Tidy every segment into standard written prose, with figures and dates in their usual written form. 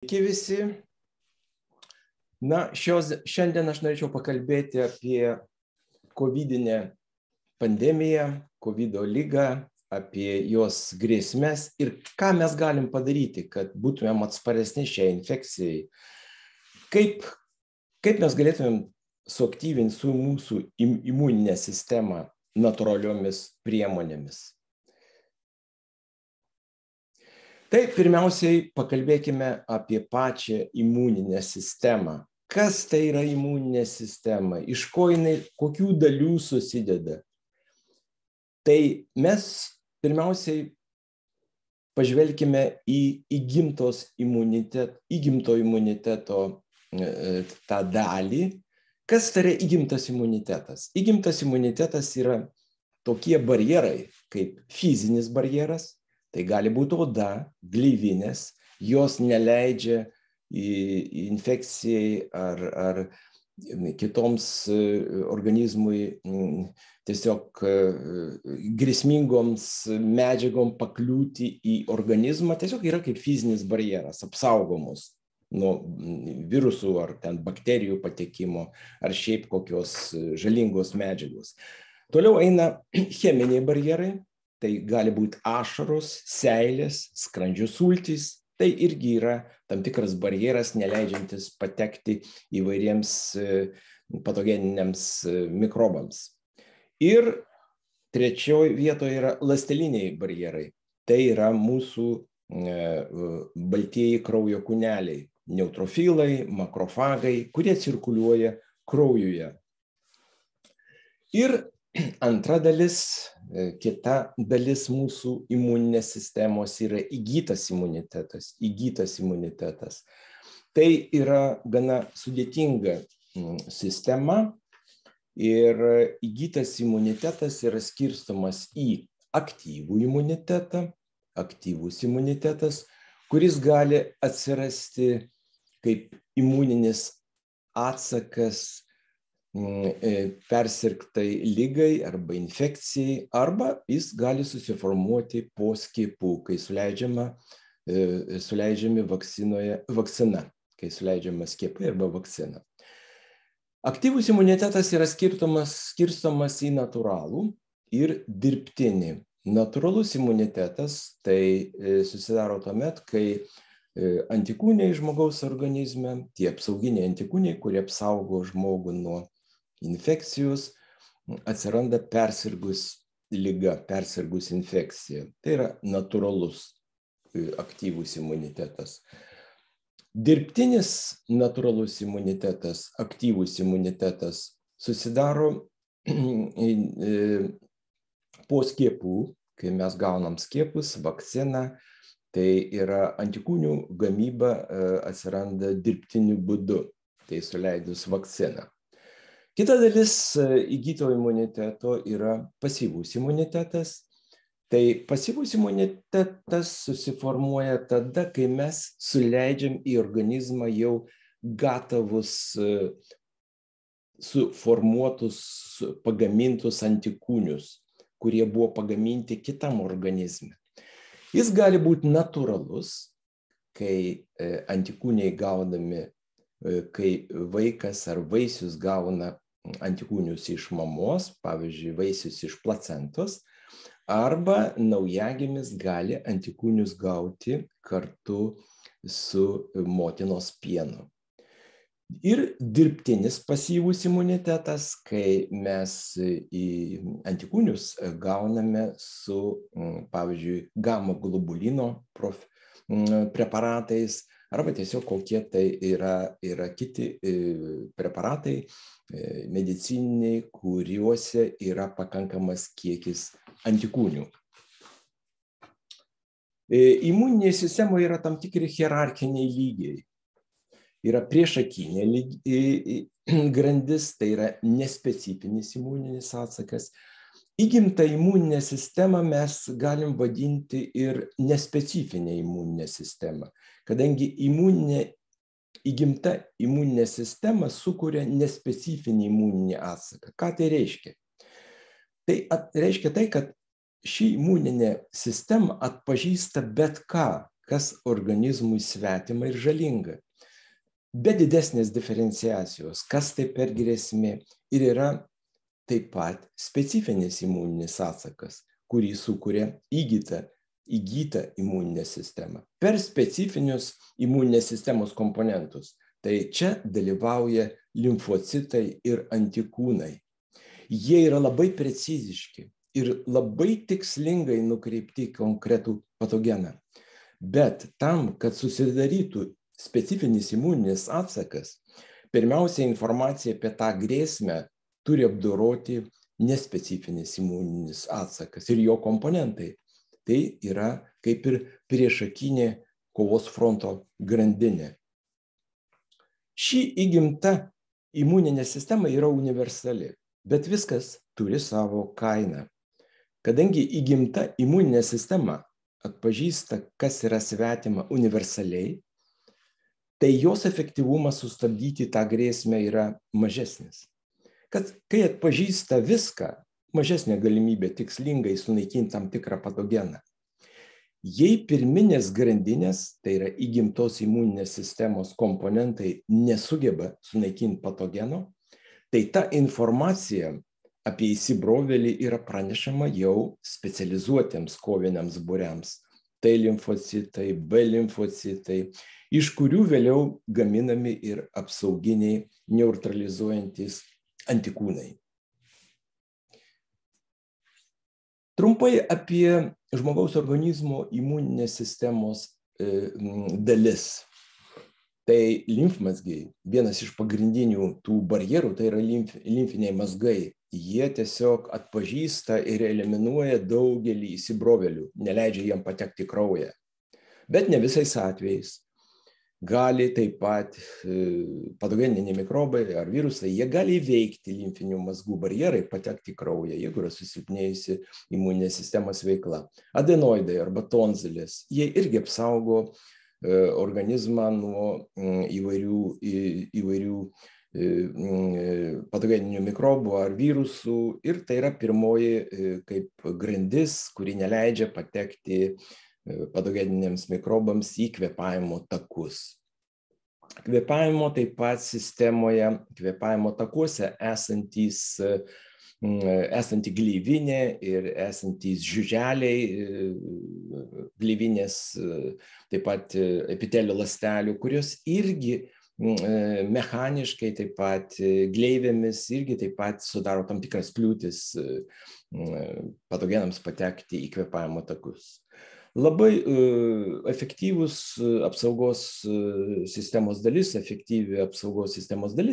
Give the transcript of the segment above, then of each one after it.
Sveiki visi. Šiandien aš norėčiau pakalbėti apie COVID-19 pandemiją, COVID ligą, apie jos grėsmes ir ką mes galim padaryti, kad būtumėm atsparesni šiai infekcijai. Kaip mes galėtumėm suaktyvinti su mūsų imuninę sistemą natūraliomis priemonėmis. Tai pirmiausiai pakalbėkime apie pačią imuninę sistemą. Kas tai yra imuninė sistema? Iš ko jinai, kokių dalių susideda? Tai mes pirmiausiai pažvelkime į įgimto imuniteto tą dalį. Kas tai yra įgimtas imunitetas? Įgimtas imunitetas yra tokie barjerai, kaip fizinis barjeras. Tai gali būti oda, gleivinės, jos neleidžia infekcijai ar kitoms organizmui tiesiog grėsmingoms medžiagom pakliūti į organizmą. Tiesiog yra kaip fizinis barjeras, apsaugomos nuo virusų ar ten bakterijų patekimo ar šiaip kokios žalingos medžiagos. Toliau eina cheminiai barjerai. Tai gali būti ašaros, seilės, skrandžio sultys. Tai irgi yra tam tikras barjeras, neleidžiantis patekti įvairiems patogeniniams mikrobams. Ir trečioje vietoje yra ląsteliniai barjerai. Tai yra mūsų baltieji kraujo kūneliai, neutrofilai, makrofagai, kurie cirkuliuoja kraujuje. Ir antra dalis, kita dalis mūsų imuninės sistemos yra įgytas imunitetas. Tai yra gana sudėtinga sistema ir įgytas imunitetas yra skirstomas į aktyvų imunitetą, aktyvus imunitetas, kuris gali atsirasti kaip imuninis atsakas persirgtai ligai arba infekcijai, arba jis gali susiformuoti po skiepų, kai suleidžiami vakcina, kai suleidžiama skiepai arba vakcina. Aktyvus imunitetas yra skirstomas į natūralų ir dirbtinį. Natūralus imunitetas tai susidaro tuomet, kai antikūniai žmogaus organizme, tie apsauginiai antikūniai, kurie apsaugo žmogų nuo infekcijos, atsiranda persirgus liga, persirgus infekcija. Tai yra natūralus aktyvus imunitetas. Dirbtinis natūralus imunitetas, aktyvus imunitetas susidaro po skiepų, kai mes gaunam skiepus, vakciną, tai yra antikūnių gamyba atsiranda dirbtiniu būdu, tai suleidus vakciną. Kita dalis įgyto imuniteto yra pasyvus imunitetas. Tai pasyvus imunitetas susiformuoja tada, kai mes suleidžiam į organizmą jau gatavus suformuotus, pagamintus antikūnius, kurie buvo pagaminti kitam organizme. Jis gali būti natūralus, kai antikūniai gaunami, kai vaikas ar vaisius gauna antikūnius iš mamos, pavyzdžiui, vaisius iš placentos, arba naujagimis gali antikūnius gauti kartu su motinos pienu. Ir dirbtinis pasyvus imunitetas, kai mes antikūnius gauname su, pavyzdžiui, gama globulino preparatais, arba tiesiog kokie tai yra kiti preparatai medicininiai, kuriuose yra pakankamas kiekis antikūnių. Imuninėje sistemoje yra tam tikri hierarchiniai lygiai. Yra priešakinė grandis, tai yra nespecifinis imuninis atsakas. Įgimtą imuninę sistemą mes galim vadinti ir nespecifinę imuninę sistemą, kadangi įgimta imuninė sistema sukuria nespecifinį imuninį atsaką. Ką tai reiškia? Tai reiškia tai, kad ši imuninė sistema atpažįsta bet ką, kas organizmui svetima ir žalinga. Be didesnės diferenciacijos, kas tai per grėsmė, ir yra taip pat specifinis imuninis atsakas, kurį sukuria įgyta imuninė sistema per specifinius imuninės sistemos komponentus. Tai čia dalyvauja limfocitai ir antikūnai. Jie yra labai preciziški ir labai tikslingai nukreipti į konkretų patogeną. Bet tam, kad susidarytų specifinis imuninis atsakas, pirmiausia, informacija apie tą grėsmę turi apdoroti nespecifinis imuninis atsakas ir jo komponentai. Tai yra kaip ir priešakinė kovos fronto grandinė. Ši įgimta imuninė sistema yra universali, bet viskas turi savo kainą. Kadangi įgimta imuninė sistema atpažįsta, kas yra svetima universaliai, tai jos efektyvumas sustabdyti tą grėsmę yra mažesnis. Kad kai atpažįsta viską, mažesnė galimybė tikslingai sunaikinti tam tikrą patogeną. Jei pirminės grandinės, tai yra įgimtos imuninės sistemos komponentai, nesugeba sunaikinti patogeno, tai ta informacija apie įsibrovėlį yra pranešama jau specializuotiems koviniams būriams. Tai limfocitai, B limfocitai, iš kurių vėliau gaminami ir apsauginiai neutralizuojantys antikūnai. Trumpai apie žmogaus organizmo imuninės sistemos dalis. Tai limfmazgiai, vienas iš pagrindinių tų barjerų, tai yra limfiniai mazgai. Jie tiesiog atpažįsta ir eliminuoja daugelį įsibrovėlių, neleidžia jiem patekti į kraują. Bet ne visais atvejais. Gali taip pat patogeniniai mikrobai ar virusai, jie gali įveikti limfinių mazgų barjerą ir patekti į kraują, jeigu yra susilpnėjusi imuninės sistemos veikla. Adenoidai arba tonzilės, jie irgi apsaugo organizmą nuo įvairių patogeninių mikrobų ar virusų, ir tai yra pirmoji kaip grandis, kuri neleidžia patekti patogeniniams mikrobams į kvėpavimo takus. Kvėpavimo taip pat sistemoje, kvėpavimo takuose esanti gleivinė ir esantys žiuželiai gleivinės, taip pat epitelio ląstelių, kurios irgi mechaniškai taip pat gleivėmis irgi taip pat sudaro tam tikras kliūtis patogenams patekti į kvėpavimo takus. Labai efektyvi apsaugos sistemos dalis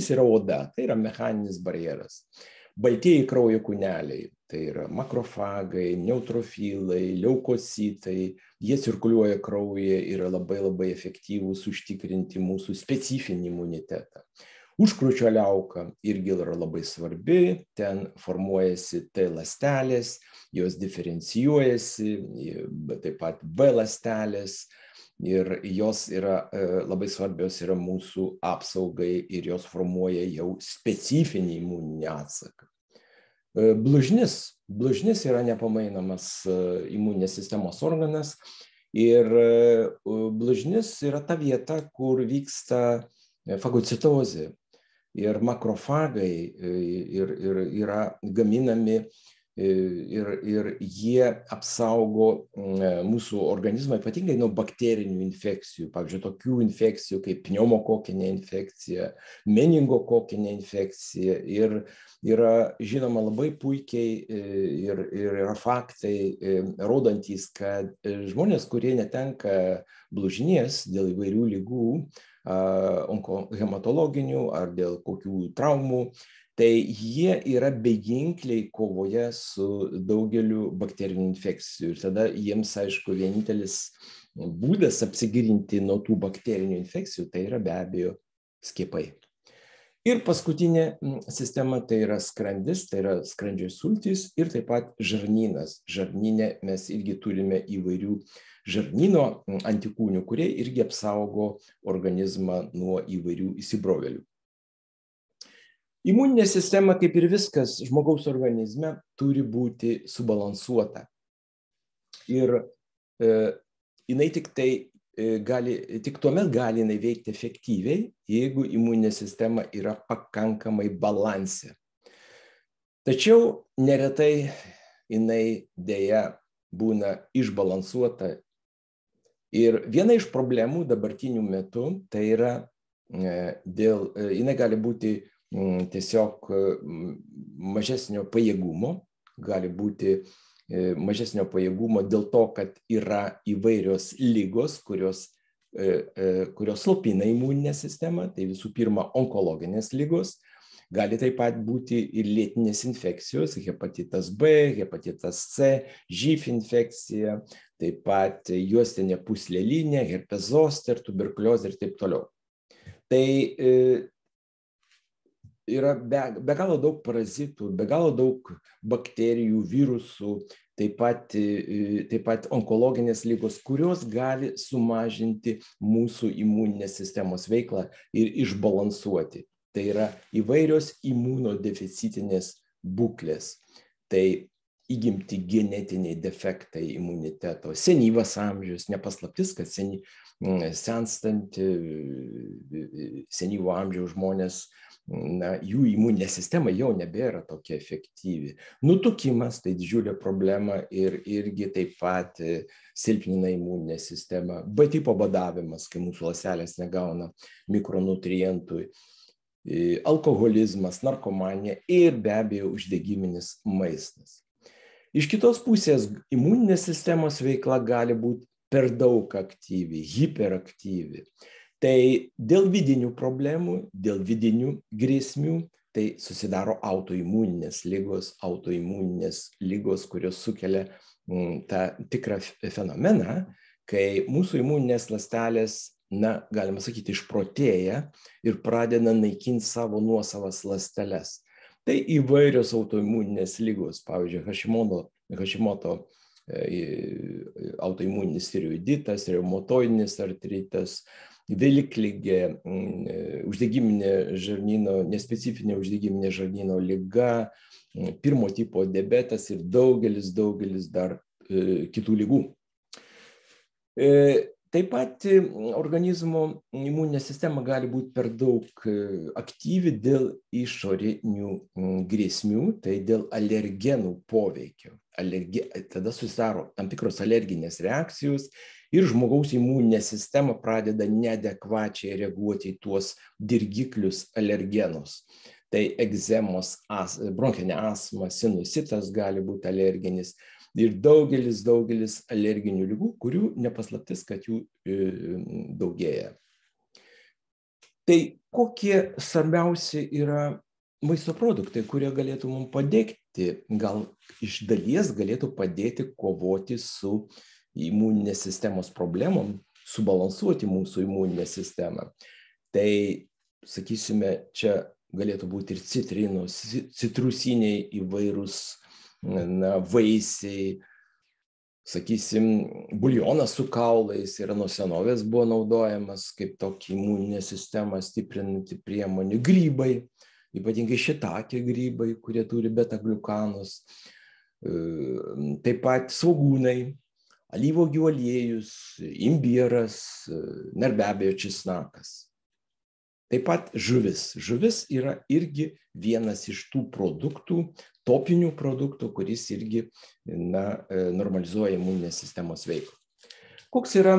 yra oda, tai yra mechaninis barjeras. Baltieji kraujo kūneliai, tai yra makrofagai, neutrofilai, leukocitai, jie cirkuliuoja kraujyje ir yra labai efektyvūs užtikrinti mūsų specifinį imunitetą. Užkrūčio liauka irgi yra labai svarbi, ten formuojasi T ląstelės, jos diferencijuojasi, taip pat B ląstelės, ir jos yra labai svarbios yra mūsų apsaugai ir jos formuoja jau specifinį imuninį atsaką. Blužnis yra nepamainomas imuninės sistemos organas, ir blužnis yra ta vieta, kur vyksta fagocitozė. Ir makrofagai yra gaminami ir jie apsaugo mūsų organizmą ypatingai nuo bakterinių infekcijų. Pavyzdžiui, tokių infekcijų kaip pneumokokinė infekcija, meningokokinė infekcija. Ir yra žinoma labai puikiai ir yra faktai rodantys, kad žmonės, kurie netenka blužnies dėl įvairių ligų, onkohematologinių ar dėl kokių traumų, tai jie yra beginkliai kovoje su daugeliu bakterinių infekcijų. Ir tada jiems, aišku, vienintelis būdas apsigirinti nuo tų bakterinių infekcijų, tai yra be abejo skiepai. Ir paskutinė sistema, tai yra skrandis, tai yra skrandžio sultys ir taip pat žarnynas. Žarnyne mes irgi turime įvairių žarnyno antikūnių, kurie irgi apsaugo organizmą nuo įvairių įsibrovėlių. Imuninė sistema, kaip ir viskas žmogaus organizme, turi būti subalansuota. Ir jinai tik tai tik tuomet gali jinai veikti efektyviai, jeigu imuninė sistema yra pakankamai balanse. Tačiau neretai jinai dėja būna išbalansuota. Ir viena iš problemų dabartiniu metu tai yra jinai gali būti tiesiog mažesnio pajėgumo, gali būti mažesnio pajėgumo dėl to, kad yra įvairios ligos, kurios slopina imuninę sistemą, tai visų pirma onkologinės ligos, gali taip pat būti ir lėtinės infekcijos, hepatitas B, hepatitas C, živ infekcija, taip pat juostinė pūslelinė, herpes zoster, tuberkuliozė ir taip toliau. Tai yra be galo daug parazitų, be galo daug bakterijų, virusų, taip pat onkologinės ligos, kurios gali sumažinti mūsų imuninės sistemos veiklą ir išbalansuoti. Tai yra įvairios imunodeficitinės būklės. Tai įgimti genetiniai defektai imuniteto, senyvas amžius, nepaslaptis, kad senstant senyvo amžiaus žmonės, jų imuninė sistema jau nebėra tokia efektyvi. Nutukimas tai didžiulė problema ir irgi taip pat silpnina imuninę sistemą. B tipo badavimas, kai mūsų ląstelės negauna mikronutrientų, alkoholizmas, narkomanija ir be abejo uždegiminis maistas. Iš kitos pusės imuninės sistemos veikla gali būti per daug aktyvi, hiperaktyvi. Tai dėl vidinių problemų, dėl vidinių grėsmių, tai susidaro autoimuninės ligos, kurios sukelia tą tikrą fenomeną, kai mūsų imuninės ląstelės, galima sakyti, išprotėja ir pradeda naikinti savo nuosavas ląsteles. Tai įvairios autoimuninės ligos, pavyzdžiui, Hashimoto autoimuninis tiroiditas, reumatoidinis artritas, vilkligė, nespecifinė uždegiminė žarnyno liga, pirmo tipo diabetas ir daugelis dar kitų ligų. Taip pat organizmo imuninė sistema gali būti per daug aktyvi dėl išorinių grėsmių, tai dėl alergenų poveikio. Tada susidaro tam tikros alerginės reakcijos ir žmogaus imuninė sistema pradeda neadekvačiai reaguoti į tuos dirgiklius alergenus. Tai egzemos, bronchinė astma, sinusitas gali būti alerginis. Ir daugelis alerginių ligų, kurių nepaslaptis, kad jų daugėja. Tai kokie svarbiausi yra maisto produktai, kurie galėtų mums padėti, gal iš dalies galėtų padėti kovoti su imuninės sistemos problemom, subalansuoti mūsų imuninę sistemą. Tai, sakysime, čia galėtų būti ir citrinos, citrusiniai įvairūs vaisiai, sakysim, buljonas su kaulais yra nuo senovės buvo naudojamas kaip tokį imuninę sistemą stiprinanti priemonė. Grybai, ypatingai šitakė grybai, kurie turi beta-gliukanus, taip pat svogūnai, alyvuogių aliejus, imbieras, ir be abejo česnakas. Taip pat žuvis. Žuvis yra irgi vienas iš tų produktų, topinių produktų, kuris irgi normalizuoja imuninės sistemos veiklą. Koks yra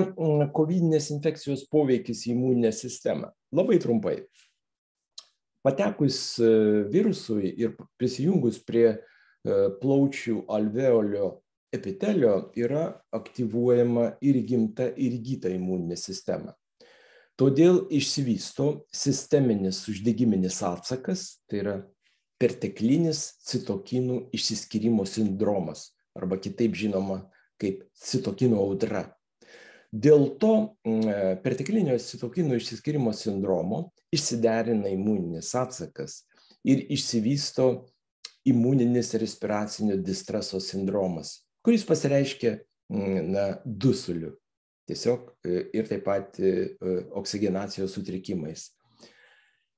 kovidinės infekcijos poveikis į imuninę sistemą? Labai trumpai. Patekus virusui ir prisijungus prie plaučių alveolio epitelio yra aktyvuojama ir įgimta ir įgyta imuninė sistema. Todėl išsivysto sisteminis uždegiminis atsakas, tai yra perteklinis citokinų išsiskyrimo sindromas, arba kitaip žinoma kaip citokinų audra. Dėl to perteklinio citokinų išsiskyrimo sindromo išsiderina imuninis atsakas ir išsivysto imuninis respiracinio distreso sindromas, kuris pasireiškia dusuliu. Tiesiog ir taip pat oksigenacijos sutrikimais.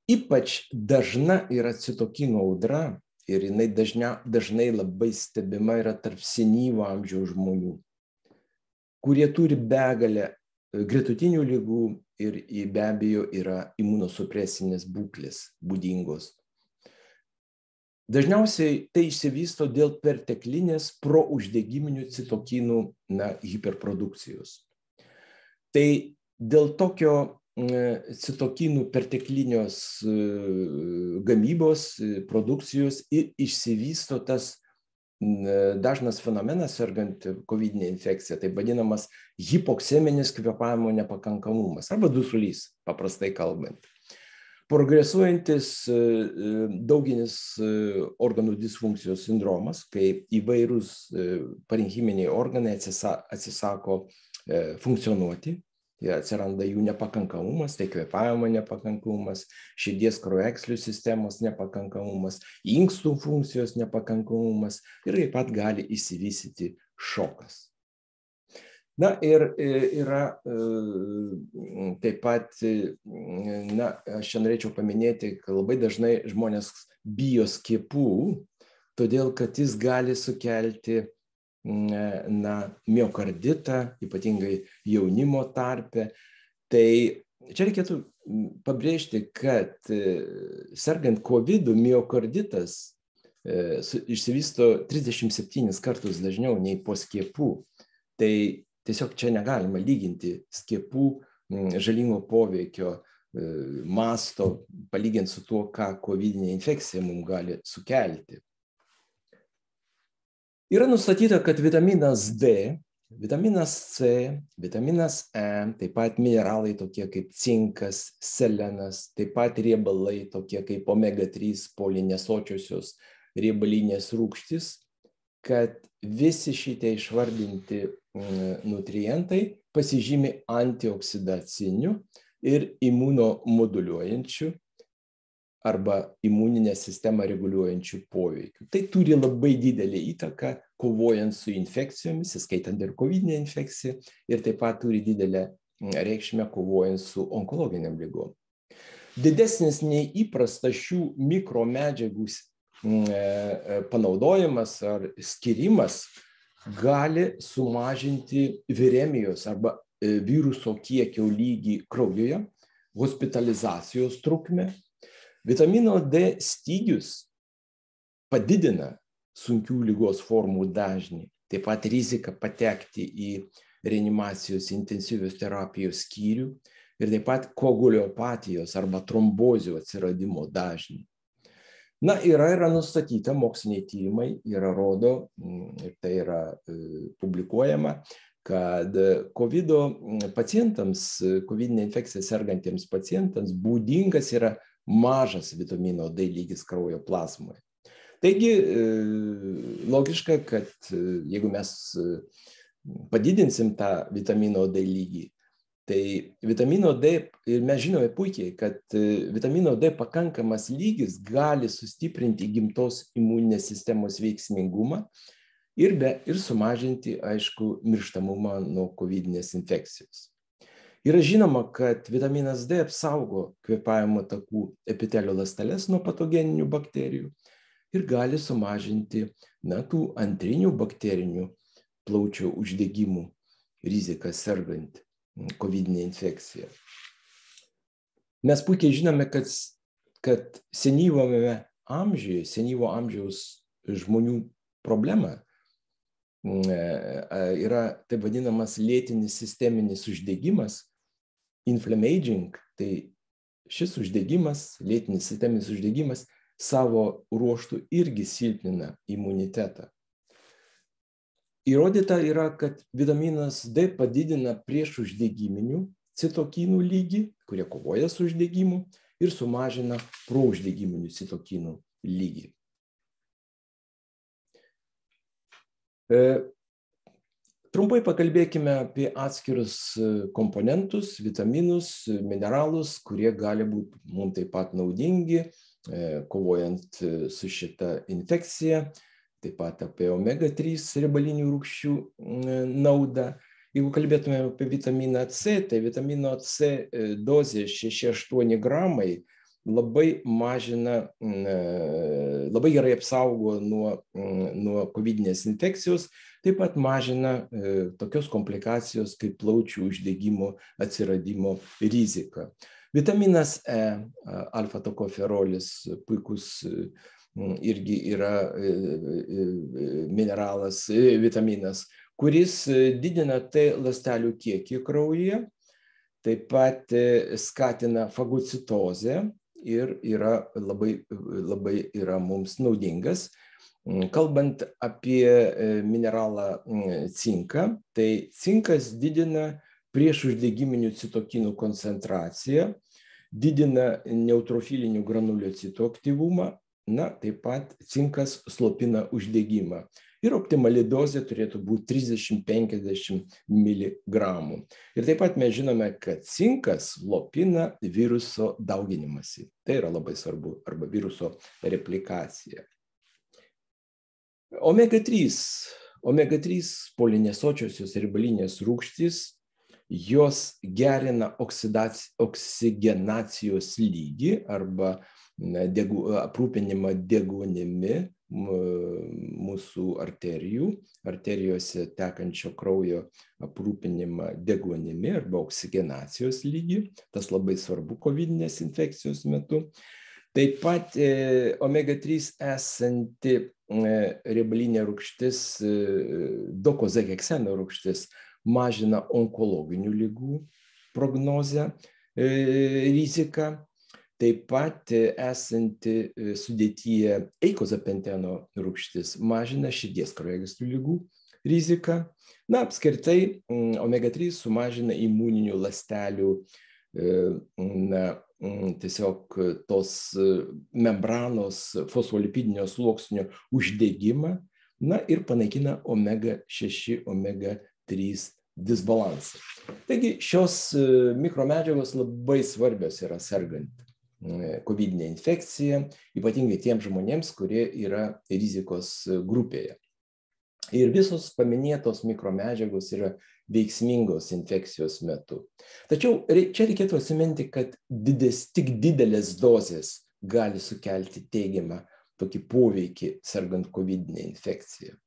Ypač dažna yra citokinų audra ir jinai dažnai labai stebima yra tarp senyvo amžiaus žmonių, kurie turi begalę gretutinių ligų ir be abejo yra imunosupresinės būklės būdingos. Dažniausiai tai išsivysto dėl perteklinės prouždegiminių citokinų hiperprodukcijos. Tai dėl tokio citokinų perteklinios gamybos, produkcijos ir išsivysto tas dažnas fenomenas sergant kovidinė infekcija, taip vadinamas hipokseminis kvėpavimo nepakankamumas arba dusulys, paprastai kalbant. Progresuojantis dauginis organų disfunkcijos sindromas, kai įvairūs parenchiminiai organai atsisako funkcionuoti, atsiranda jų nepakankamumas, tai kvėpavimo nepakankamumas, širdies kraujagyslių sistemos nepakankamumas, inkstų funkcijos nepakankamumas ir taip pat gali išsivystyti šokas. Na ir yra taip pat, aš čia norėčiau paminėti, kad labai dažnai žmonės bijo skiepų, todėl kad jis gali sukelti miokarditą, ypatingai jaunimo tarpe. Tai čia reikėtų pabrėžti, kad sergant COVID-u miokarditas išsivysto 37 kartus dažniau nei po skiepų. Tai tiesiog čia negalima lyginti skiepų žalingo poveikio masto, palyginti su tuo, ką kovidinė infekcija mums gali sukelti. Yra nustatyta, kad vitaminas D, vitaminas C, vitaminas E, taip pat mineralai tokie kaip cinkas, selenas, taip pat riebalai tokie kaip omega-3 polinesočiosios riebalinės rūgštys, kad visi šitie išvardinti nutrientai pasižymi antioksidaciniu ir imunomoduliuojančiu arba imuninę sistemą reguliuojančių poveikių. Tai turi labai didelį įtaką kovojant su infekcijomis, įskaitant ir kovidinę infekciją, ir taip pat turi didelę reikšmę kovojant su onkologiniam ligom. Didesnis nei įprasta šių mikromedžiagų panaudojimas ar skirimas gali sumažinti viremijos arba viruso kiekio lygį kraujuje, hospitalizacijos trukmę. Vitamino D stygius padidina sunkių ligos formų dažnį, taip pat rizika patekti į reanimacijos intensyvios terapijos skyrių ir taip pat koaguliopatijos arba trombozių atsiradimo dažnį. Na, yra nustatyta, moksliniai tyrimai rodo, ir tai yra publikuojama, kad COVID pacientams, kovidinė infekcija sergantiems pacientams būdingas yra mažas vitamino D lygis kraujo plasmoje. Taigi, logiška, kad jeigu mes padidinsim tą vitamino D lygį, tai vitamino D, ir mes žinome puikiai, kad vitamino D pakankamas lygis gali sustiprinti gimtos imuninės sistemos veiksmingumą ir sumažinti, aišku, mirštamumą nuo kovidinės infekcijos. Yra žinoma, kad vitaminas D apsaugo kvėpavimo takų epitelio ląsteles nuo patogeninių bakterijų ir gali sumažinti tų antrinių bakterinių plaučių uždegimų riziką sergant kovidinė infekcija. Mes puikiai žinome, kad senyvo amžiaus žmonių problema yra taip vadinamas lėtinis sisteminis uždegimas, inflammaging, tai šis uždegimas, lėtinis sisteminis uždegimas, savo ruožtų irgi silpnina imunitetą. Įrodyta yra, kad vitaminas D padidina priešuždegiminių citokinų lygį, kurie kovoja su uždegimu, ir sumažina prouždegiminių citokinų lygį. Trumpai pakalbėkime apie atskirus komponentus, vitaminus, mineralus, kurie gali būti mums taip pat naudingi, kovojant su šita infekcija, taip pat apie omega-3 riebalinių rūgščių naudą. Jeigu kalbėtume apie vitaminą C, tai vitamino C dozė 6-8 gramai labai mažina, labai gerai apsaugo nuo kovidinės infekcijos, taip pat mažina tokios komplikacijos kaip plaučių uždegimo atsiradimo riziką. Vitaminas E, alfa-tokoferolis, puikus irgi yra mineralas, vitaminas, kuris didina T ląstelių kiekį kraujyje, taip pat skatina fagocitozę ir labai yra mums naudingas. Kalbant apie mineralą cinką, tai cinkas didina priešuždegiminių citokinų koncentraciją, didina neutrofilinių granulocitų aktyvumą, taip pat cinkas slopina uždegimą. Ir optimali dozė turėtų būti 30–50 mg. Ir taip pat mes žinome, kad cinkas slopina viruso dauginimąsi. Tai yra labai svarbu, arba viruso replikacija. Omega-3 polinesočiosios riebalinės rūgštys, jos gerina oksigenacijos lygį arba aprūpinimą deguonimi mūsų arterijose tekančio kraujo aprūpinimą deguonimi arba oksigenacijos lygį. Tas labai svarbu kovidinės infekcijos metu. Taip pat omega-3 esanti riebalinė rūgštis, dokozahekseno rūgštis, mažina onkologinių ligų prognozę, riziką. Taip pat esanti sudėtyje eikozapenteno rūgštis mažina širdies kraujagyslių ligų riziką. Apskritai, omega-3 sumažina imuninių ląstelių tiesiog tos membranos fosfolipidinio sluoksnio uždegimą, ir panaikina omega-6, omega-3 disbalansą. Taigi šios mikromedžiagos labai svarbios yra sergant kovidinė infekcija, ypatingai tiems žmonėms, kurie yra rizikos grupėje. Ir visos paminėtos mikromedžiagos yra veiksmingos infekcijos metu. Tačiau čia reikėtų atsiminti, kad tik didelės dozės gali sukelti teigiamą tokį poveikį sergant kovidinę infekciją.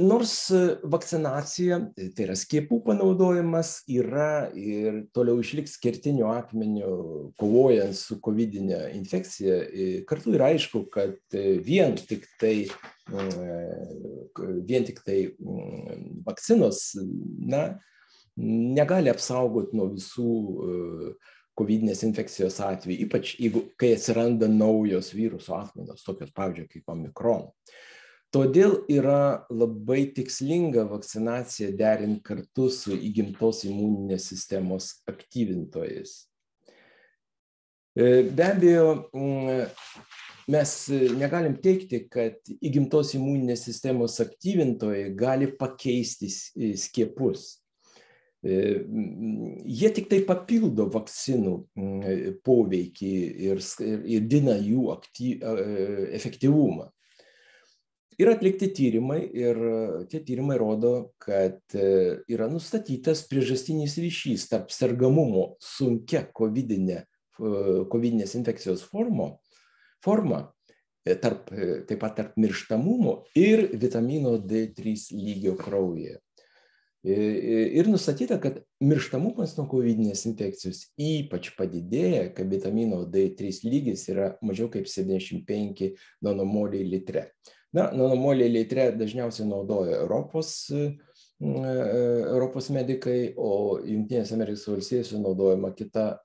Nors vakcinacija, tai yra skiepų panaudojimas, yra ir toliau išliks kertiniu akmeniu kovojant su kovidinė infekcija, kartu yra aišku, kad vien tik tai vakcinos negali apsaugoti nuo visų kovidinės infekcijos atvejų, ypač kai atsiranda naujos viruso atmainos, tokios pavyzdžiui kaip omikron. Todėl yra labai tikslinga vakcinacija derinti kartu su įgimtos imuninės sistemos aktyvintojais. Be abejo, mes negalim teigti, kad įgimtos imuninės sistemos aktyvintojai gali pakeisti skiepus. Jie tik tai papildo vakcinų poveikį ir didina jų efektyvumą. Yra atlikti tyrimai ir tie tyrimai rodo, kad yra nustatytas priežastinis ryšys tarp sergamumo sunkia kovidinės infekcijos forma, taip pat tarp mirštamumo ir vitamino D3 lygio kraujyje. Ir nustatyta, kad mirštamumas nuo kovidinės infekcijos ypač padidėja, kai vitamino D3 lygis yra mažiau kaip 75 nanomoliai litre. Nanomoliai litre dažniausiai naudoja Europos medikai, o Jungtinėse Amerikos valstijose naudojama kita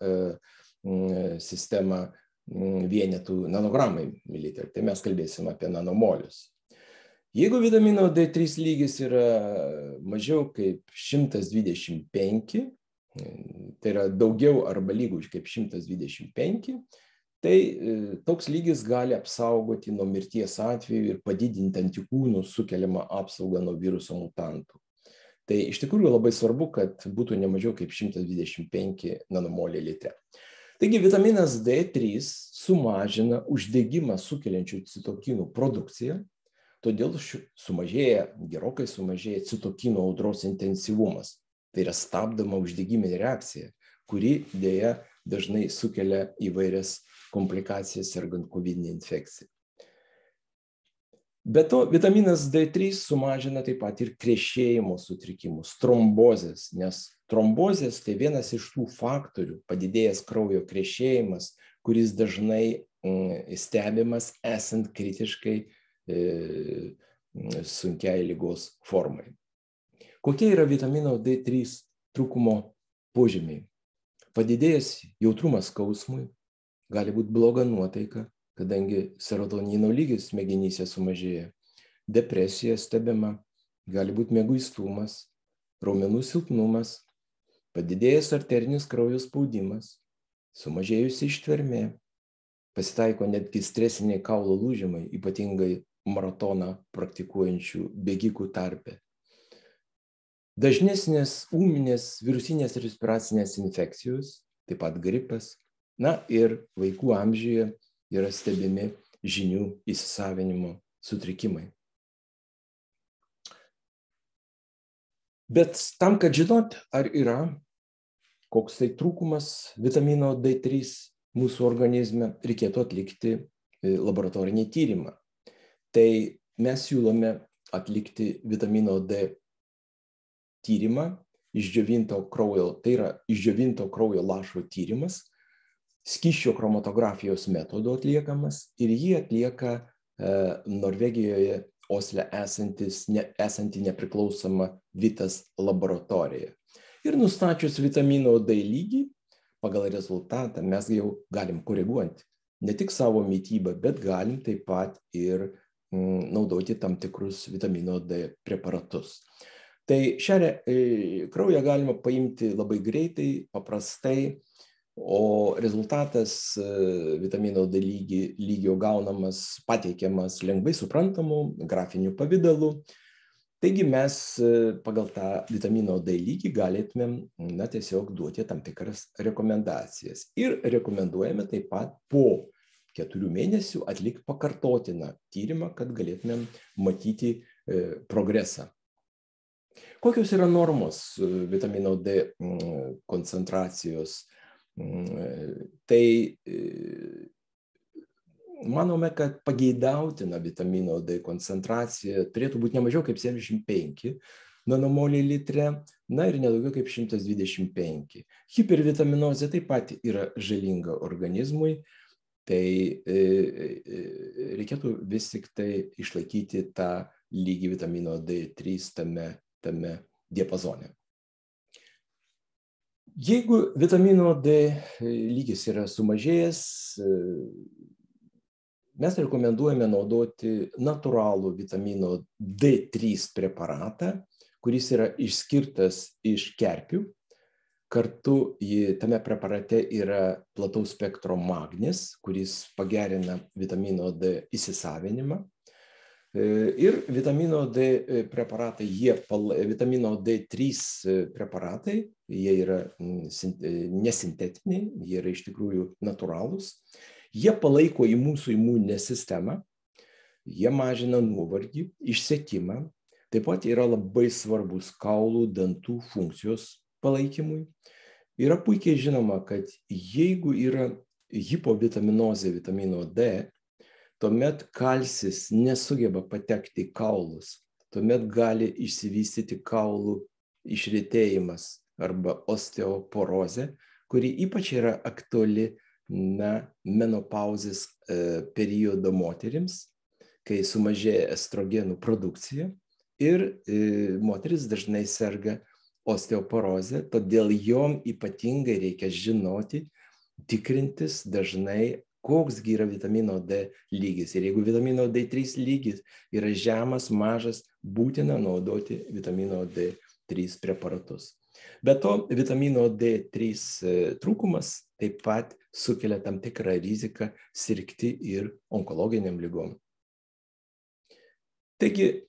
sistema vienetų nanogramai mililitre. Tai mes kalbėsim apie nanomolius. Jeigu vitamino D3 lygis yra mažiau kaip 125, tai yra daugiau arba lygus kaip 125, tai toks lygis gali apsaugoti nuo mirties atveju ir padidinti antikūnų sukeliamą apsaugą nuo viruso mutantų. Tai iš tikrųjų labai svarbu, kad būtų ne mažiau kaip 125 nanomoliai litre. Taigi vitaminas D3 sumažina uždegimą sukeliančių citokinų produkciją, todėl gerokai sumažėja citokinų audros intensyvumas. Tai yra stabdoma uždegiminė reakcija, kuri dėja dažnai sukelia įvairias komplikacijas sergant kovidinę infekciją. Be to, vitaminas D3 sumažina taip pat ir krešėjimo sutrikimus, trombozės, nes trombozės tai vienas iš tų faktorių, padidėjęs kraujo krešėjimas, kuris dažnai stebimas esant kritiškai sunkiai ligos formai. Kokie yra vitamino D3 trūkumo požymiai? Padidėjęs jautrumas skausmui, gali būti bloga nuotaika, kadangi serotonino lygis smegenyse sumažėja. Depresija stebima, gali būti mieguistumas, raumenų silpnumas, padidėjęs arterinis kraujo spaudimas, sumažėjusi ištvermė, pasitaiko netgi stresiniai kaulo lūžimai, ypatingai maratoną praktikuojančių bėgikų tarpe. Dažnesnės ūminės virusinės respiracinės infekcijos, taip pat gripas, na ir vaikų amžiuje yra stebimi žinių įsisavinimo sutrikimai. Bet tam, kad žinot, ar yra koks tai trūkumas vitamino D3 mūsų organizme, reikėtų atlikti laboratorinį tyrimą. Tai mes siūlome atlikti vitamino D tyrimą išdžiovinto kraujo, tai yra išdžiovinto kraujo lašo tyrimas, skysčio chromatografijos metodu atliekamas ir jį atlieka Norvegijoje Osle esanti nepriklausoma Vitas laboratorija. Ir nustačius vitamino D lygį, pagal rezultatą mes jau galim koreguoti ne tik savo mitybą, bet galim taip pat ir naudoti tam tikrus vitamino D preparatus. Tai šią kraują galima paimti labai greitai, paprastai, o rezultatas vitamino D lygio gaunamas, pateikiamas lengvai suprantamu grafiniu pavidalu. Taigi mes pagal tą vitamino D lygį galėtumėm tiesiog duoti tam tikras rekomendacijas. Ir rekomenduojame taip pat po 4 mėnesių atlikti pakartotiną tyrimą, kad galėtumėm matyti progresą. Kokios yra normos vitamino D koncentracijos? Tai manome, kad pageidautina vitamino D koncentracija turėtų būti ne mažiau kaip 75 nanomoliai litre, na ir nedaugiau kaip 125. Hipervitaminozė taip pat yra žalinga organizmui, tai reikėtų vis tik tai išlaikyti tą lygį vitamino D3 tame diapazone. Jeigu vitamino D lygis yra sumažėjęs, mes rekomenduojame naudoti natūralų vitamino D3 preparatą, kuris yra išskirtas iš kerpių. Kartu tame preparate yra plataus spektro magnis, kuris pagerina vitamino D įsisavinimą. Ir vitamino D preparatai, vitamino D3 preparatai, jie yra nesintetiniai, jie yra iš tikrųjų natūralūs. Jie palaiko į mūsų imuninę sistemą, jie mažina nuovargį, išsekimą, taip pat yra labai svarbus kaulų, dantų funkcijos palaikymui. Yra puikiai žinoma, kad jeigu yra hipovitaminozė vitamino D, tuomet kalcis nesugeba patekti į kaulus, tuomet gali išsivystyti kaulų išretėjimas arba osteoporozė, kuri ypač yra aktuali menopauzės periodo moterims, kai sumažėja estrogenų produkcija ir moteris dažnai serga osteoporozė, todėl jom ypatingai reikia žinoti, tikrintis dažnai, koks yra vitamino D lygis. Ir jeigu vitamino D3 lygis yra žemas, mažas, būtina naudoti vitamino D3 preparatus. Be to, vitamino D3 trūkumas taip pat sukelia tam tikrą riziką sirgti ir onkologiniam ligom. Taigi,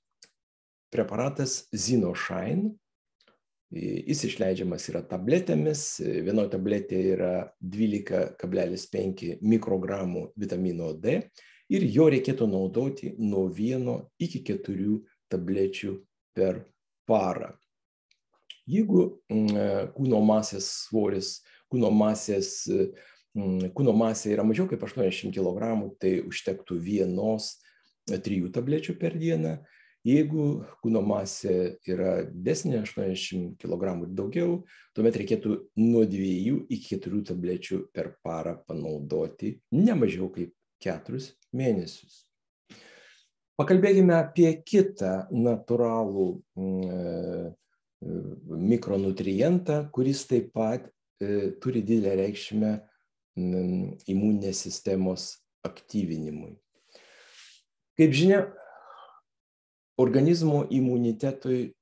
preparatas ZinoShine, jis išleidžiamas yra tabletėmis, vienoje tabletėje yra 12,5 mikrogramų vitamino D ir jo reikėtų naudoti nuo 1 iki 4 tablečių per parą. Jeigu kūno masės svoris kūno masė yra mažiau kaip 80 kg, tai užtektų vienos 3 tablečių per dieną. Jeigu kūno masė yra didesnė, 80 kg ir daugiau, tuomet reikėtų nuo 2 iki 4 tablečių per parą panaudoti, ne mažiau kaip 4 mėnesius. Pakalbėkime apie kitą natūralų mikronutrientą, kuris taip pat turi didelę reikšmę imuninės sistemos aktyvinimui. Kaip žinia, organizmo imunitetui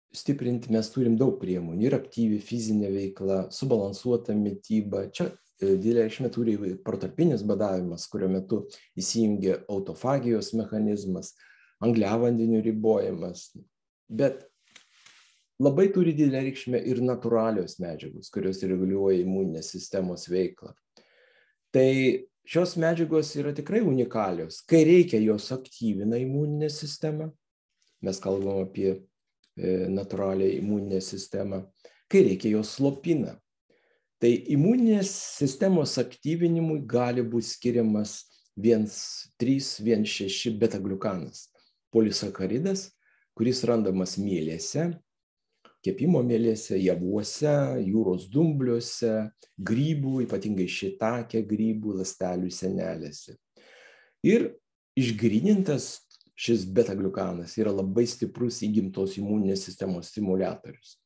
stiprinti mes turim daug priemonių. Ir aktyvi fizinė veikla, subalansuota mityba. Čia didelę reikšmę turi protarpinis badavimas, kurio metu įsijungia autofagijos mechanizmas, angliavandenių ribojimas. Bet labai turi didelę reikšmę ir natūralios medžiagos, kurios reguliuoja imuninės sistemos veiklą. Tai šios medžiagos yra tikrai unikalios. Kai reikia, jos aktyvina imuninę sistemą. Mes kalbam apie natūralią imuninę sistemą. Kai reikia, jos slopina. Tai imuninės sistemos aktyvinimui gali būti skiriamas 1,3,1,6 beta-gliukanas. Polisakaridas, kuris randamas mielėse, kepimo mielėse, javuose, jūros dumbliuose, grybų, ypatingai šitakė grybų, ląstelių sienelėse. Ir išgrynintas šis beta-gliukanas yra labai stiprus įgimtos imuninės sistemos stimuliatorius.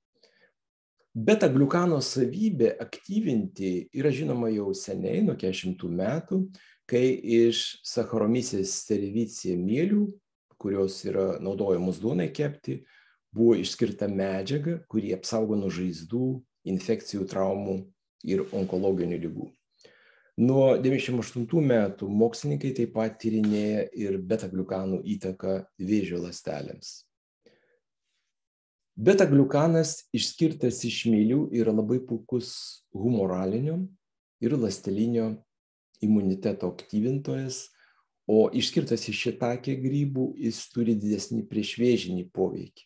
Beta-gliukano savybė aktyvinti yra žinoma jau seniai, nuo 40 metų, kai iš Saccharomyces cerevisiae mielių, kurios yra naudojamos duonai kepti, buvo išskirta medžiaga, kuri apsaugo nuo žaizdų, infekcijų, traumų ir onkologinių ligų. Nuo 1998 metų mokslininkai taip pat tyrinėja ir beta-gliukanų įtaką vėžio ląstelėms. Beta-gliukanas išskirtas iš mielių yra labai puikus humoralinio ir ląstelinio imuniteto aktyvintojas, o išskirtas iš šitakė grybų jis turi didesnį priešvėžinį poveikį.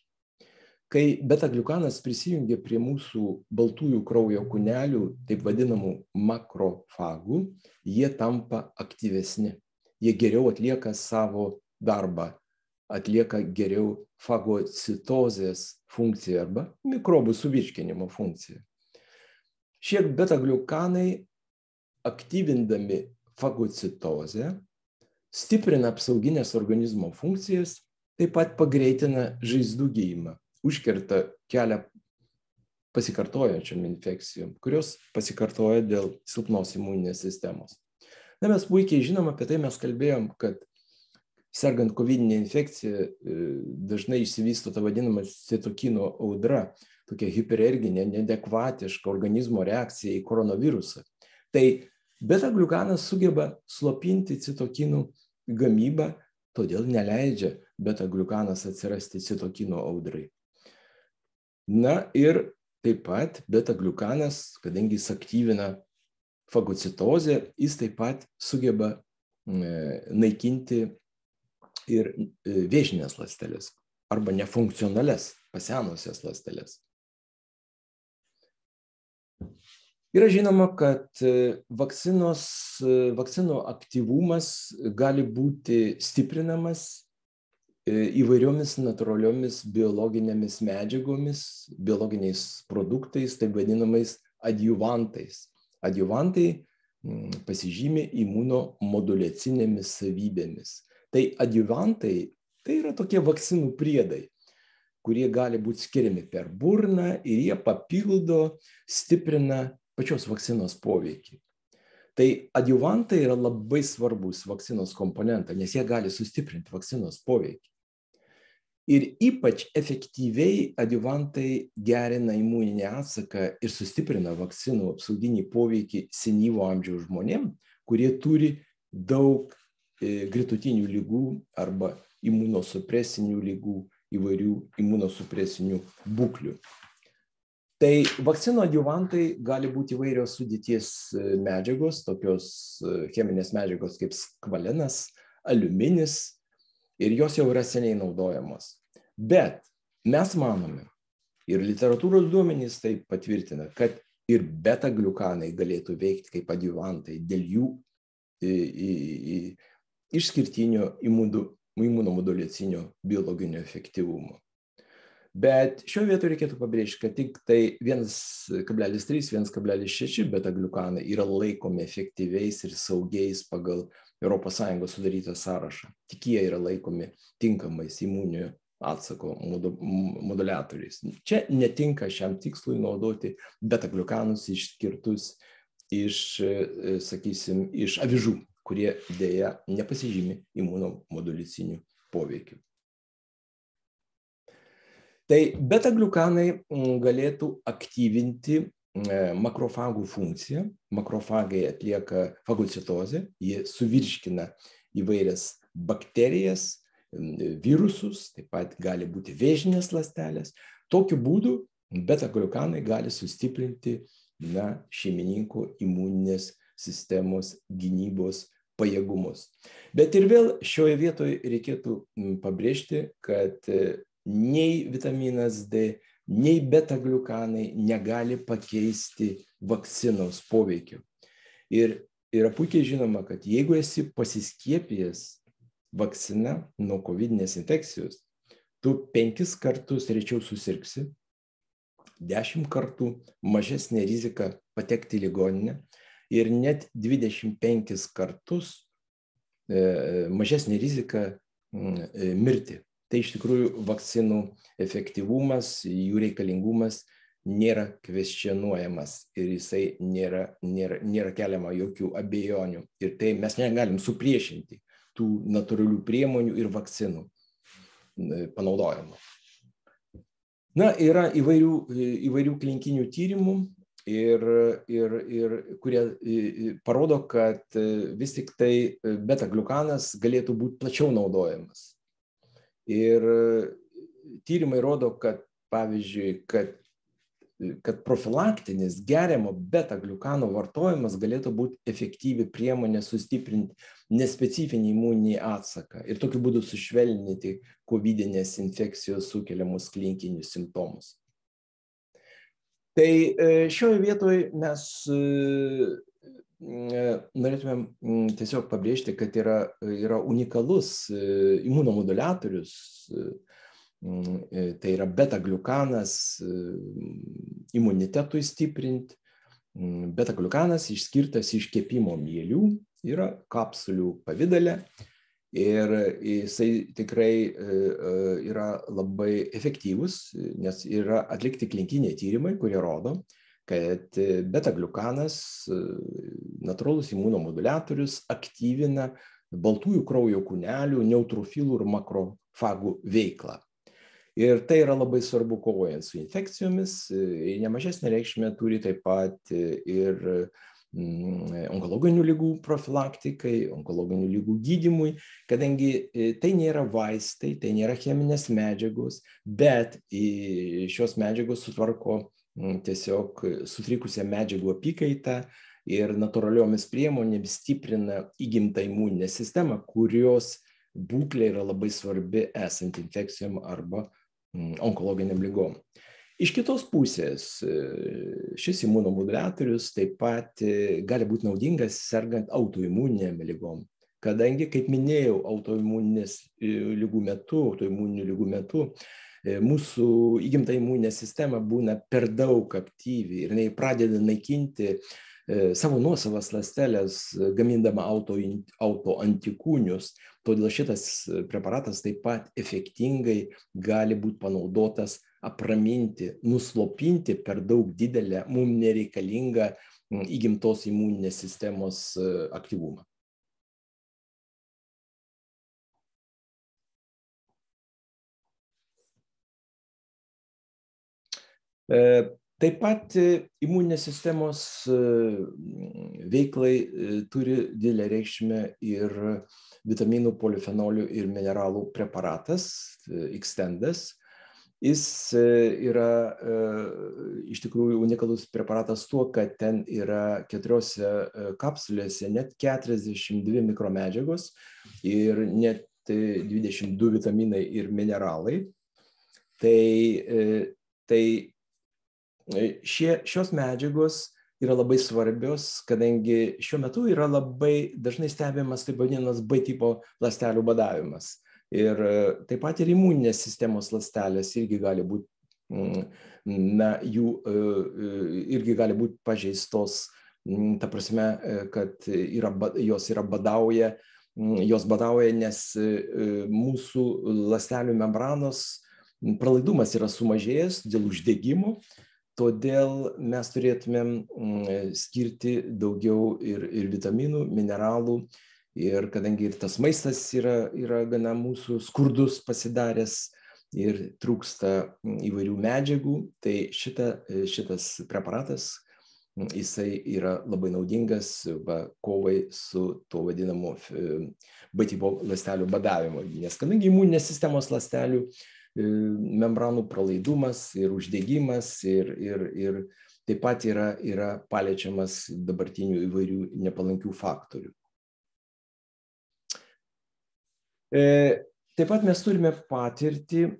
Kai beta-gliukanas prisijungia prie mūsų baltųjų kraujo kūnelių, taip vadinamų makrofagų, jie tampa aktyvesni. Jie geriau atlieka savo darbą, atlieka geriau fagocitozės funkciją arba mikrobų suvirškinimo funkciją. Šie beta-gliukanai, aktyvindami fagocitozę, stiprina apsauginės organizmo funkcijas, taip pat pagreitina žaizdų gijimą. Užkerta kelią pasikartojančiom infekcijom, kurios pasikartoja dėl silpnos imuninės sistemos. Na, mes puikiai žinom, apie tai mes kalbėjom, kad sergant kovidinė infekcija dažnai išsivysto ta vadinama citokino audra, tokia hipererginė, neadekvatiška organizmo reakcija į koronavirusą. Tai beta-gliukanas sugeba slopinti citokinų gamybą, todėl neleidžia beta-gliukanas atsirasti citokino audrai. Na ir taip pat beta-gliukanas, kadangi jis aktyvina fagocitozę, jis taip pat sugeba naikinti ir vėžinės ląsteles arba nefunkcionalias, pasenusias ląsteles. Yra žinoma, kad vakcinų aktyvumas gali būti stiprinamas įvairiomis natūraliomis biologinėmis medžiagomis, biologiniais produktais, taip vadinamais adjuvantais. Adjuvantai pasižymi imunomoduliacinėmis savybėmis. Tai adjuvantai tai yra tokie vakcinų priedai, kurie gali būti skiriami per burną ir jie papildo, stiprina pačios vakcinos poveikį. Tai adjuvantai yra labai svarbus vakcinos komponentai, nes jie gali sustiprinti vakcinos poveikį. Ir ypač efektyviai adjuvantai gerina imuninį atsaką ir sustiprina vakcinų apsauginį poveikį senyvo amžiaus žmonėm, kurie turi daug gretutinių ligų arba imunosupresinių ligų, įvairių imunosupresinių būklių. Tai vakcinų adjuvantai gali būti įvairios sudėties medžiagos, tokios cheminės medžiagos kaip skvalenas, aliuminis, ir jos jau yra seniai naudojamos. Bet mes manome, ir literatūros duomenys tai patvirtina, kad ir beta-gliukanai galėtų veikti kaip adjuvantai dėl jų išskirtinio imunomodulacinio biologinio efektyvumo. Bet šioje vietoje reikėtų pabrėžti, kad tik tai 1,3–1,6 beta-gliukanai yra laikomi efektyviais ir saugiais pagal ES sudarytą sąrašą. Tik jie yra laikomi tinkamais imuninio atsako moduliatoriais. Čia netinka šiam tikslui naudoti beta-gliukanus išskirtus iš avižų, kurie dėja nepasižymi imunomoduliciniu poveikiu. Tai beta-gliukanai galėtų aktyvinti makrofagų funkciją. Makrofagai atlieka fagocitozę, jie suvirškina įvairias bakterijas, virusus, taip pat gali būti vėžinės ląstelės. Tokiu būdu beta-gliukanai gali sustiprinti šeimininkų imuninės sistemos gynybos pajėgumus. Bet ir vėl šioje vietoje reikėtų pabrėžti, kad nei vitaminas D, nei beta-gliukanai negali pakeisti vakcinos poveikio. Ir yra puikiai žinoma, kad jeigu esi pasiskiepijęs vakcina nuo kovidinės infekcijos, tu 5 kartus rečiau susirgsi, 10 kartų mažesnė rizika patekti į ligoninę ir net 25 kartus mažesnė rizika mirti. Tai iš tikrųjų vakcinų efektyvumas, jų reikalingumas nėra kvestionuojamas ir jisai nėra keliama jokių abejonių. Ir tai mes negalim supriešinti tų natūralių priemonių ir vakcinų panaudojimo. Yra įvairių klinikinių tyrimų, kurie parodo, kad vis tik tai beta-gliukanas galėtų būti plačiau naudojamas. Ir tyrimai rodo, kad pavyzdžiui, kad profilaktinis geriamo beta-gliukano vartojimas galėtų būti efektyvi priemonė sustiprinti nespecifinį imuninį atsaką ir tokiu būdu sušvelninti kovidinės infekcijos sukeliamus klinikinius simptomus. Tai šioje vietoje mes norėtumėm tiesiog pabrėžti, kad yra unikalus imunomoduliatorius, tai yra beta-gliukanas imunitetui stiprinti. Beta-gliukanas išskirtas iš kepimo mielių, yra kapsulių pavidale ir jisai tikrai yra labai efektyvus, nes yra atlikti klinikiniai tyrimai, kurie rodo, kad beta-gliukanas, natūralus imunomoduliatorius, aktyvina baltųjų kraujo kūnelių, neutrofilų ir makrofagų veiklą. Ir tai yra labai svarbu kovojant su infekcijomis. Nemažesnę reikšmę turi taip pat ir onkologinių ligų profilaktikai, onkologinių ligų gydymui, kadangi tai nėra vaistai, tai nėra cheminės medžiagos, bet šios medžiagos sutvarko tiesiog sutrikusią medžiagų apykaitą ir natūraliomis priemonėmis stiprina įgimtą imuninę sistemą, kurios būklė yra labai svarbi esant infekcijom arba onkologiniam ligom. Iš kitos pusės, šis imunomoduliatorius taip pat gali būti naudingas sergant autoimuninėm ligom, kadangi, kaip minėjau, autoimuninių ligų metu mūsų įgimta imuninė sistema būna per daug aktyvi ir jinai pradeda naikinti savo nuosavas ląsteles, gamindama autoantikūnius. Todėl šitas preparatas taip pat efektingai gali būti panaudotas apraminti, nuslopinti per daug didelę, mums nereikalingą įgimtos imuninės sistemos aktyvumą. Taip pat imuninės sistemos veiklai turi didelę reikšmę ir vitaminų, polifenolių ir mineralų preparatas Xtendas. Jis yra iš tikrųjų unikalus preparatas tuo, kad ten yra 4 kapsulėse net 42 mikromedžiagos ir net 22 vitaminai ir mineralai. Tai šios medžiagos yra labai svarbios, kadangi šiuo metu yra labai dažnai stebimas taip vadinamas B tipo ląstelių badavimas. Ir taip pat ir imuninės sistemos ląstelės irgi gali būti, irgi gali būti pažeistos, ta prasme, kad jos badauja, nes mūsų ląstelių membranos pralaidumas yra sumažėjęs dėl uždegimo. Todėl mes turėtumėm skirti daugiau ir vitaminų, mineralų, ir kadangi ir tas maistas yra gana mūsų skurdus pasidaręs ir trūksta įvairių medžiagų, tai šitas preparatas, jisai yra labai naudingas kovai su tuo vadinamu B tipo ląstelių badavimu, nes kadangi imuninės sistemos ląstelių membranų pralaidumas ir uždegimas ir taip pat yra paliečiamas dabartinių įvairių nepalankių faktorių. Taip pat mes turime patirtį,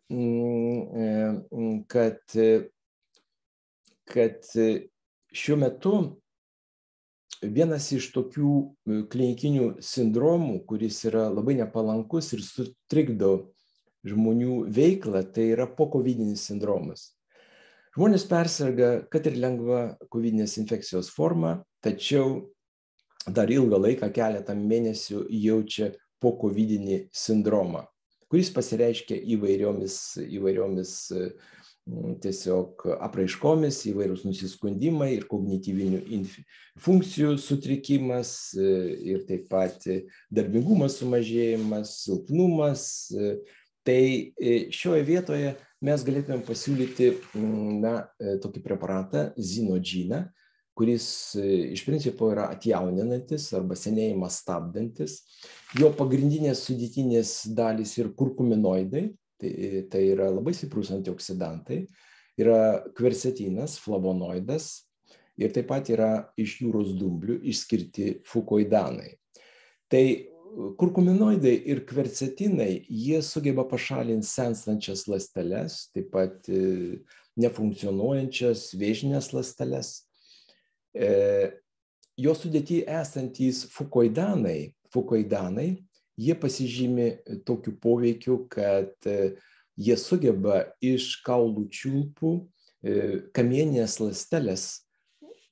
kad šiuo metu vienas iš tokių klinikinių sindromų, kuris yra labai nepalankus ir sutrikdo žmonių veiklą, tai yra pokovidinis sindromas. Žmonės persirga, kad ir lengva kovidinės infekcijos forma, tačiau dar ilgą laiką, keletą mėnesių jaučia pokovidinį sindromą, kuris pasireiškia įvairiomis tiesiog apraiškomis, įvairūs nusiskundimai ir kognityvinių funkcijų sutrikimas, ir taip pat darbingumas sumažėjimas, silpnumas. Tai šioje vietoje mes galėtume pasiūlyti tokį preparatą Zinodžiną, kuris iš principo yra atjauninantis arba senėjimą stabdantis. Jo pagrindinės sudėtinės dalys yra kurkuminoidai, tai yra labai stiprus antioksidantai, yra kversetinas, flavonoidas ir taip pat yra iš jūros dumblių išskirti fukoidanai. Tai kurkuminoidai ir kvercetinai, jie sugeba pašalinti senstančias ląsteles, taip pat nefunkcionuojančias vėžines ląsteles. Jo sudėty esantys fukoidanai, jie pasižymi tokiu poveikiu, kad jie sugeba iš kaulų čiulpų kamieninės ląsteles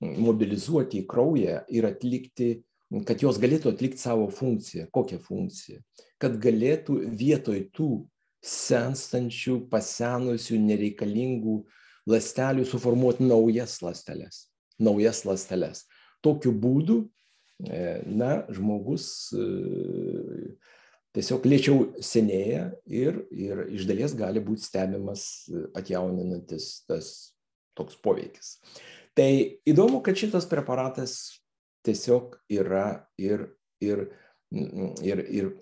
mobilizuoti į kraują ir atlikti, kad jos galėtų atlikti savo funkciją. Kokią funkciją? Kad galėtų vietoj tų senstančių, pasenusių, nereikalingų ląstelių suformuoti naujas ląsteles. Tokiu būdu, žmogus tiesiog lėčiau senėja ir iš dalies gali būti stebimas atjauninantis tas toks poveikis. Tai įdomu, kad šitas preparatas tiesiog yra ir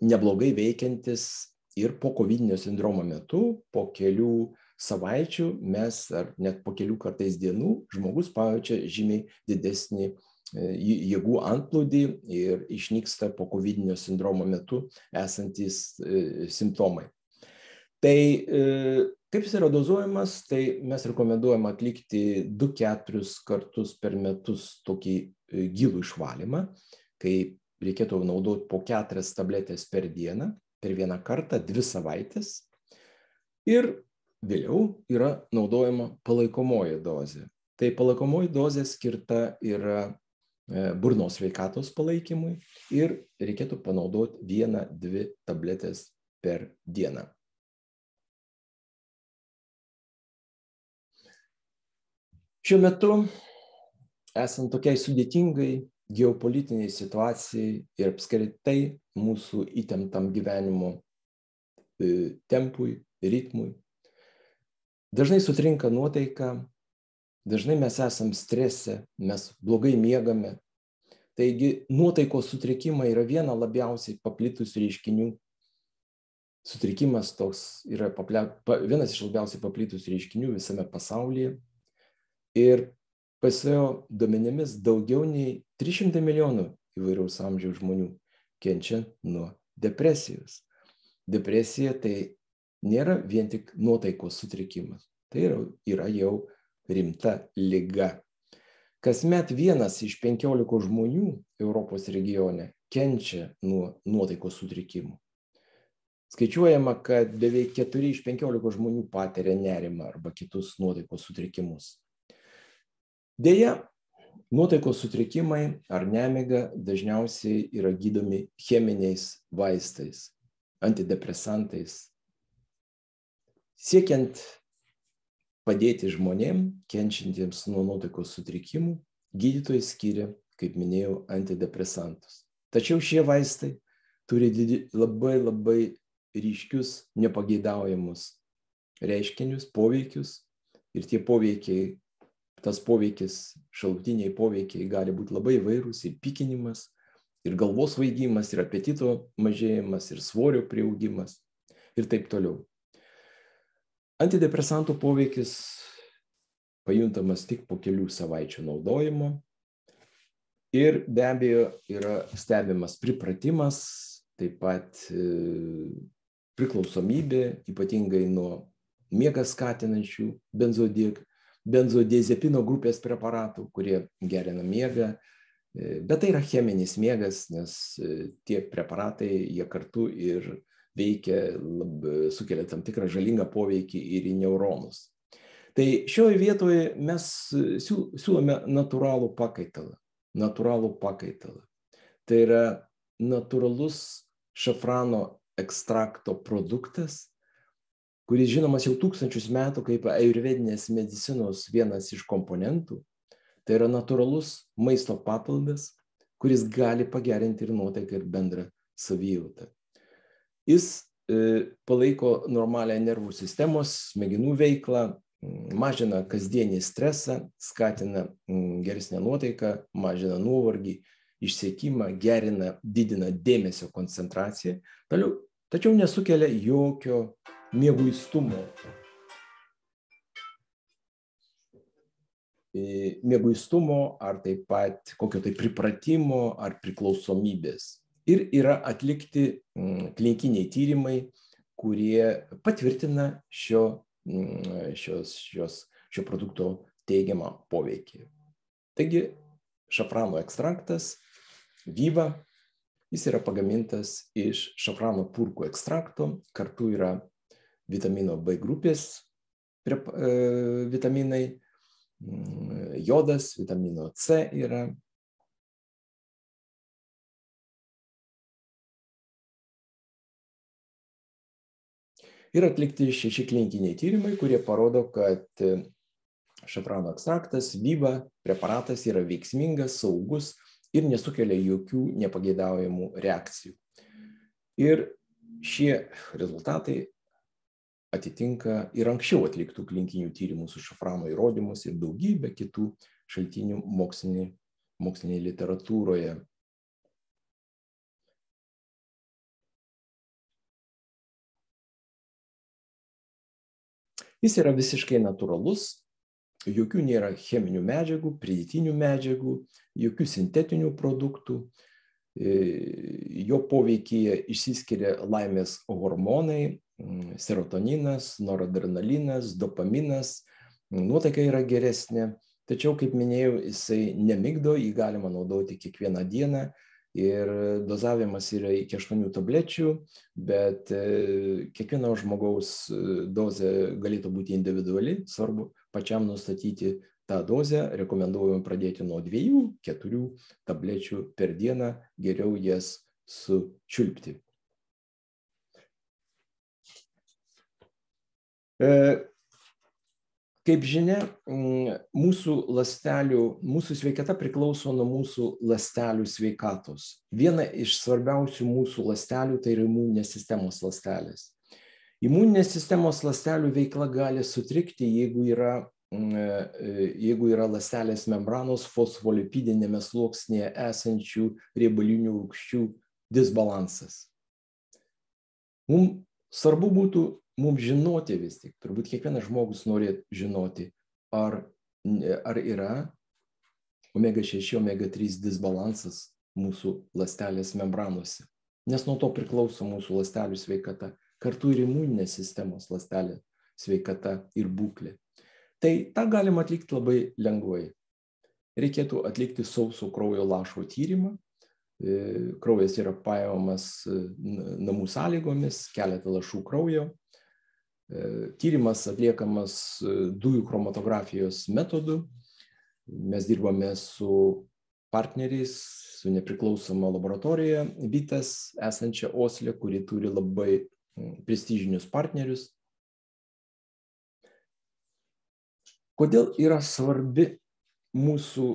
neblogai veikiantis ir po kovidinio sindromo metu, po kelių savaičių mes, ar net po kelių kartais dienų, žmogus pajaučia žymiai didesnį jėgų antplūdį ir išnyksta po kovidinio sindromo metu esantys simptomai. Tai kaip jis yra dozuojamas, tai mes rekomenduojam atlikti 2-4 kartus per metus tokį gilų išvalymą, kai reikėtų naudoti po 4 tabletės per dieną, per vieną kartą 2 savaitės. Ir vėliau yra naudojama palaikomoji dozė. Tai palaikomoji dozė skirta yra burnos sveikatos palaikymui ir reikėtų panaudoti 1-2 tabletės per dieną. Šiuo metu, esant tokiai sudėtingai geopolitiniai situacijai ir apskritai mūsų įtemptam gyvenimo tempui, ritmui, dažnai sutrinka nuotaika, dažnai mes esam strese, mes blogai miegame. Taigi nuotaikos sutrikimai yra viena labiausiai paplitusių reiškinių. Sutrikimas toks yra vienas iš labiausiai paplitusių reiškinių visame pasaulyje. Ir PSO duomenimis daugiau nei 300 milijonų įvairaus amžiaus žmonių kenčia nuo depresijos. Depresija tai nėra vien tik nuotaikos sutrikimas. Tai yra jau rimta liga. Kasmet 1 iš 15 žmonių Europos regione kenčia nuo nuotaikos sutrikimų. Skaičiuojama, kad beveik 4 iš 15 žmonių patiria nerimą arba kitus nuotaikos sutrikimus. Deja, nuotaikos sutrikimai ar nemiga dažniausiai yra gydomi cheminiais vaistais, antidepresantais. Siekiant padėti žmonėm, kenčiantiems nuo nuotaikos sutrikimų, gydytojai skiria, kaip minėjau, antidepresantus. Tačiau šie vaistai turi labai ryškius nepageidaujamus reiškinius, poveikius, ir tie poveikiai, tas poveikis, šalutiniai poveikiai gali būti labai įvairūs, ir pykinimas, ir galvos svaigimas, ir apetito mažėjimas, ir svorio priaugimas, ir taip toliau. Antidepresantų poveikis pajuntamas tik po kelių savaičių naudojimo ir be abejo yra stebimas pripratimas, taip pat priklausomybė, ypatingai nuo miegą skatinančių benzodiazepino grupės preparatų, kurie gerina miegą, bet tai yra cheminis miegas, nes tie preparatai jie kartu ir veikia, sukelia tam tikrą žalingą poveikį ir į neuronus. Tai šioje vietoje mes siūlome natūralų pakaitalą. Tai yra natūralus šafrano ekstrakto produktas, kuris žinomas jau tūkstančius metų kaip ajurvedinės medicinos vienas iš komponentų. Tai yra natūralus maisto papildas, kuris gali pagerinti ir nuotaiką, ir bendrą savijautą. Jis palaiko normalią nervų sistemos, smegenų veiklą, mažina kasdienį stresą, skatina geresnę nuotaiką, mažina nuovargį, išsekimą, didina dėmesio koncentraciją, tačiau nesukelia jokio mieguistumo. Ar taip pat kokio tai pripratimo ar priklausomybės. Ir yra atlikti klinikiniai tyrimai, kurie patvirtina šio produkto teigiamą poveikį. Taigi, šafrano ekstraktas Viva, jis yra pagamintas iš šafrano purkų ekstrakto, kartu yra vitamino B grupės vitaminai, jodas, vitamino C yra. Ir atlikti 6 klinikiniai tyrimai, kurie parodo, kad šafrano ekstraktas, Viva preparatas yra veiksmingas, saugus ir nesukelia jokių nepageidaujamų reakcijų. Ir šie rezultatai atitinka ir anksčiau atliktų klinikinių tyrimų su šafrano įrodymus ir daugybę kitų šaltinių mokslinėje literatūroje. Jis yra visiškai natūralus, jokių nėra cheminių medžiagų, pridėtinių medžiagų, jokių sintetinių produktų. Jo poveikyje išsiskiria laimės hormonai, serotoninas, noradrenalinas, dopaminas, nuotaika yra geresnė. Tačiau, kaip minėjau, jisai nemigdo, jį galima naudoti kiekvieną dieną. Ir dozavimas yra iki 8 tablečių, bet kiekvieno žmogaus dozė galėtų būti individuali, svarbu pačiam nustatyti tą dozę, rekomenduojame pradėti nuo 2-4 tablečių per dieną, geriau jas sučiulpti. Kaip žinia, mūsų sveikata priklauso nuo mūsų ląstelių sveikatos. Viena iš svarbiausių mūsų ląstelių tai yra imuninės sistemos ląstelės. Imuninės sistemos ląstelių veikla gali sutrikti, jeigu yra ląstelės membranos fosfolipidinėme sluoksnyje esančių riebalinių rūgščių disbalansas. Mums svarbu būtų žinoti vis tik, turbūt kiekvienas žmogus nori žinoti, ar yra omega-6, omega-3 disbalansas mūsų ląstelės membranose. Nes nuo to priklauso mūsų ląstelių sveikata, kartu ir imuninės sistemos ląstelė sveikata ir būklė. Tai tą galima atlikti labai lengvai. Reikėtų atlikti sauso kraujo lašo tyrimą. Kraujas yra paimamas namų sąlygomis, keletą lašų kraujo. Tyrimas atliekamas dujų chromatografijos metodu. Mes dirbame su partneriais, su nepriklausoma laboratorija BITAS esančia Osle, kuri turi labai prestižinius partnerius. Kodėl yra svarbi mūsų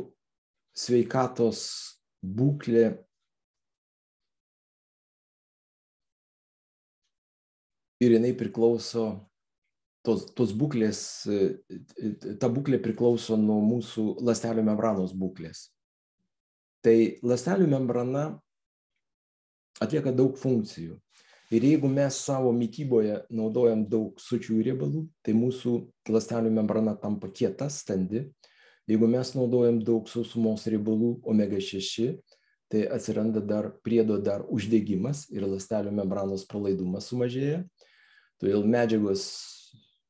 sveikatos būklė ir jinai priklauso, tos būklės, ta būklė priklauso nuo mūsų ląstelių membranos būklės. Tai ląstelių membrana atlieka daug funkcijų. Ir jeigu mes savo mityboje naudojam daug sočiųjų riebalų, tai mūsų ląstelių membrana tampa kieta, standi. Jeigu mes naudojam daug sausumos riebalų omega 6, tai atsiranda priedo uždegimas ir ląstelių membranos pralaidumas sumažėja. Todėl medžiagos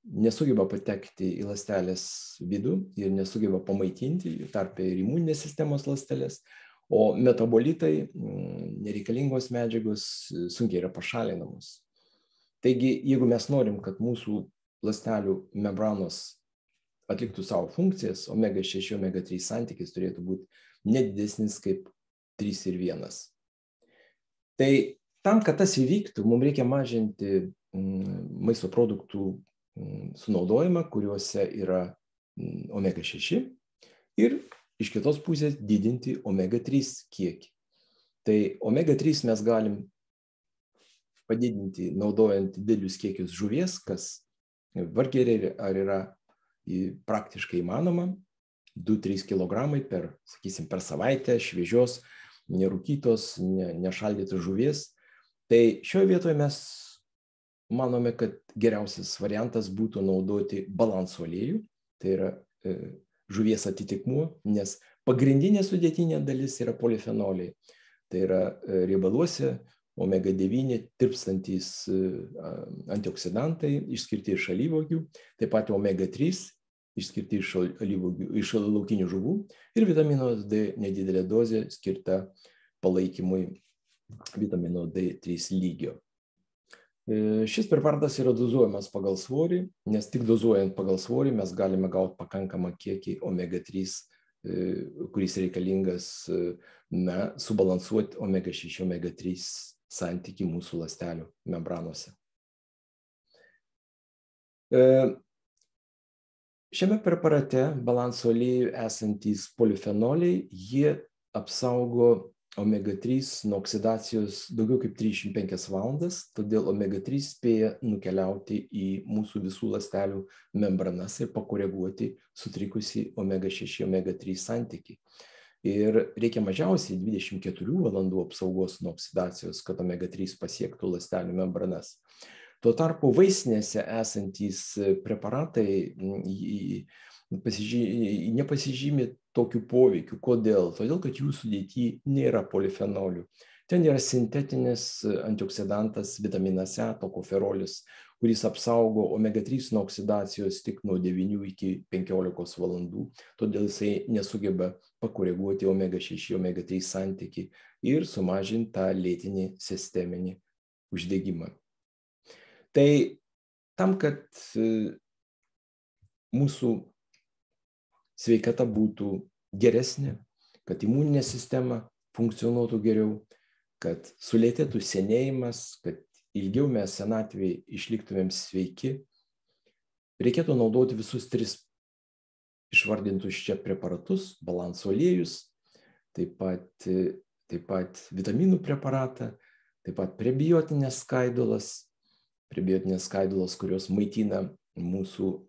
nesugeba patekti į ląstelės vidų ir nesugeba pamaitinti, tarpe ir imuninės sistemos ląstelės, o metabolitai, nereikalingos medžiagos sunkiai yra pašalinamos. Taigi, jeigu mes norim, kad mūsų ląstelių membranos atliktų savo funkcijas, omega 6, omega 3 santykis turėtų būti nedidesnis kaip 3:1. Tai tam, kad tas įvyktų, mums reikia mažinti maisto produktų sunaudojimą, kuriuose yra omega 6 ir iš kitos pusės didinti omega 3 kiekį. Tai omega 3 mes galim padidinti naudojant didelius kiekius žuvies, kas vargiai ar yra praktiškai įmanoma, 2-3 kg per savaitę šviežios, nerūkytos, nešaldytos žuvies. Tai šioje vietoje mes manome, kad geriausias variantas būtų naudoti balanso aliejų, tai yra žuvies atitikmuo, nes pagrindinė sudėtinė dalis yra polifenoliai. Tai yra riebaluose omega 9 tirpstantys antioksidantai išskirti iš alyvuogių, taip pat omega 3 išskirti iš laukinių žuvų ir vitamino D nedidelė dozė skirta palaikymui vitamino D3 lygio. Šis preparatas yra dozuojamas pagal svorį, nes tik dozuojant pagal svorį mes galime gauti pakankamą kiekį omega 3, kuris reikalingas subalansuoti omega 6, omega 3 santykį mūsų ląstelių membranose. Šiame preparate balanso aliejuje esantys polifenoliai, jie apsaugo omega 3 nuo oksidacijos daugiau kaip 35 valandas, todėl omega 3 spėja nukeliauti į mūsų visų ląstelių membranas ir pakoreguoti sutrikusi omega 6, omega 3 santykį. Ir reikia mažiausiai 24 valandų apsaugos nuo oksidacijos, kad omega 3 pasiektų ląstelių membranas. Tuo tarpu vaistinėse esantys preparatai nepasižymi tokiu poveikiu. Kodėl? Todėl, kad jų sudėty nėra polifenolių. Ten yra sintetinis antioksidantas vitaminas E, tokoferolis, kuris apsaugo omega 3 nuo oksidacijos tik nuo 9 iki 15 valandų. Todėl jisai nesugeba pakoreguoti omega 6, omega 3 santykį ir sumažinti tą lėtinį sisteminį uždegimą. Tai tam, kad mūsų sveikata būtų geresnė, kad imuninė sistema funkcionuotų geriau, kad sulėtėtų senėjimas, kad ilgiau mes senatvėje išliktumėm sveiki, reikėtų naudoti visus 3 išvardintus čia preparatus, balanso aliejus, taip pat vitaminų preparatą, taip pat prebiotinės skaidulos, kurios maitina mūsų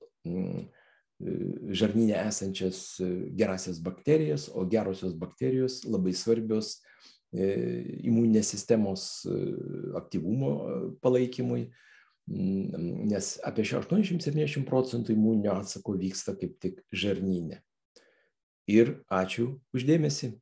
žarnyne esančias gerasias bakterijas, o gerosios bakterijos labai svarbios imuninės sistemos aktyvumo palaikymui, nes apie 80-70% imuninio atsako vyksta kaip tik žarnyne. Ir ačiū už dėmesį.